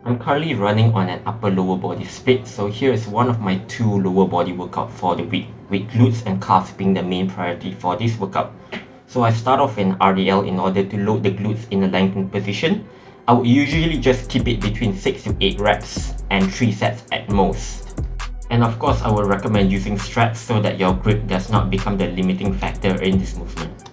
I'm currently running on an upper lower body split, so here is one of my 2 lower body workout for the week, with glutes and calves being the main priority for this workout. So I start off in RDL in order to load the glutes in a lengthened position. I would usually just keep it between 6 to 8 reps and 3 sets at most. And of course, I would recommend using straps so that your grip does not become the limiting factor in this movement.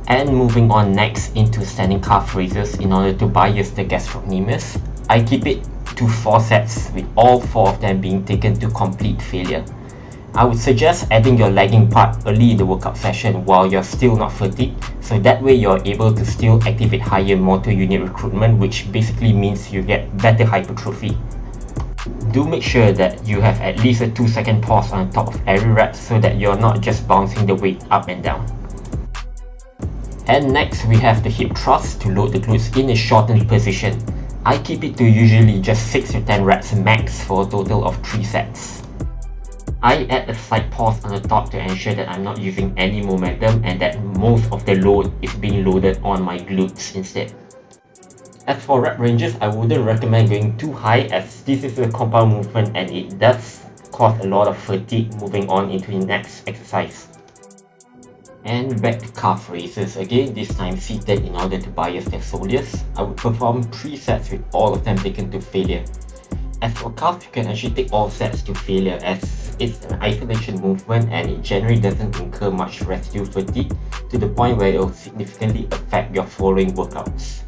And moving on next into standing calf raises in order to bias the gastrocnemius, I keep it to 4 sets with all 4 of them being taken to complete failure. I would suggest adding your lagging part early in the workout session while you're still not fatigued, so that way you're able to still activate higher motor unit recruitment, which basically means you get better hypertrophy. Do make sure that you have at least a 2-second pause on top of every rep so that you're not just bouncing the weight up and down. And next we have the hip thrust to load the glutes in a shortened position. I keep it to usually just 6 to 10 reps max for a total of 3 sets. I add a slight pause on the top to ensure that I'm not using any momentum and that most of the load is being loaded on my glutes instead. As for rep ranges, I wouldn't recommend going too high as this is a compound movement and it does cause a lot of fatigue moving on into the next exercise. And back to calf raises again, this time seated in order to bias the soleus. I would perform 3 sets with all of them taken to failure. As for calf, you can actually take all sets to failure as it's an isolation movement and it generally doesn't incur much residual fatigue to the point where it will significantly affect your following workouts.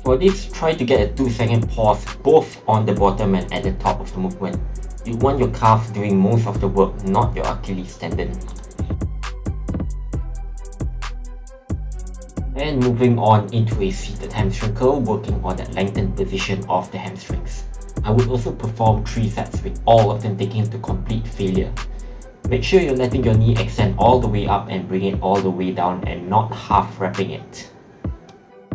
For this, try to get a 2-second pause both on the bottom and at the top of the movement. You want your calf doing most of the work, not your Achilles tendon. And moving on into a seated hamstring curl, working on that lengthened position of the hamstrings. I would also perform 3 sets with all of them taking to complete failure. Make sure you're letting your knee extend all the way up and bring it all the way down and not half wrapping it.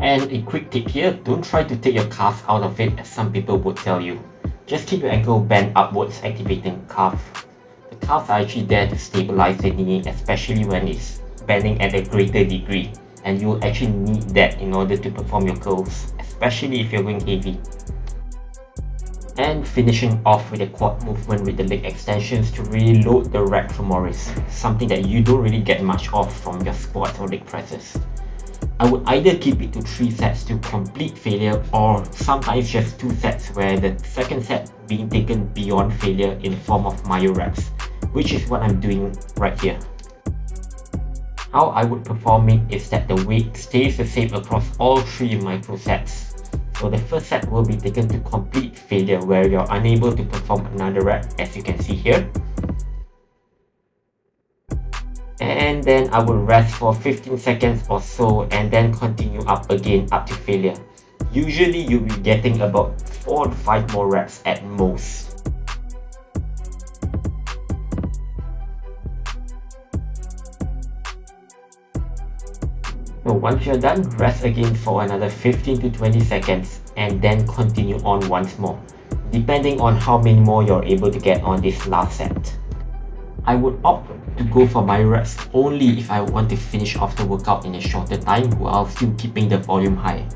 And a quick tip here, don't try to take your calf out of it as some people would tell you. Just keep your ankle bent upwards, activating the calf. The calves are actually there to stabilize the knee, especially when it's bending at a greater degree. And you will actually need that in order to perform your curls, especially if you're going heavy. And finishing off with a quad movement with the leg extensions to really load the rack femoris, something that you don't really get much of from your squats or leg presses. I would either keep it to 3 sets to complete failure or sometimes just 2 sets where the second set being taken beyond failure in the form of myo reps, which is what I'm doing right here. How I would perform it is that the weight stays the same across all 3 micro sets. So the first set will be taken to complete failure where you're unable to perform another rep, as you can see here. And then I will rest for 15 seconds or so and then continue up again up to failure. Usually you'll be getting about 4 to 5 more reps at most. So once you're done, rest again for another 15 to 20 seconds and then continue on once more, depending on how many more you're able to get on this last set. I would opt to go for my reps only if I want to finish off the workout in a shorter time while still keeping the volume high.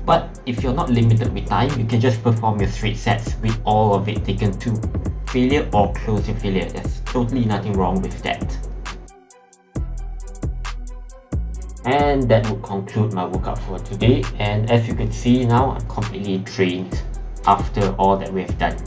But if you're not limited with time, you can just perform your straight sets with all of it taken to failure or close to failure. There's totally nothing wrong with that. And that would conclude my workout for today, and as you can see now, I'm completely drained after all that we have done.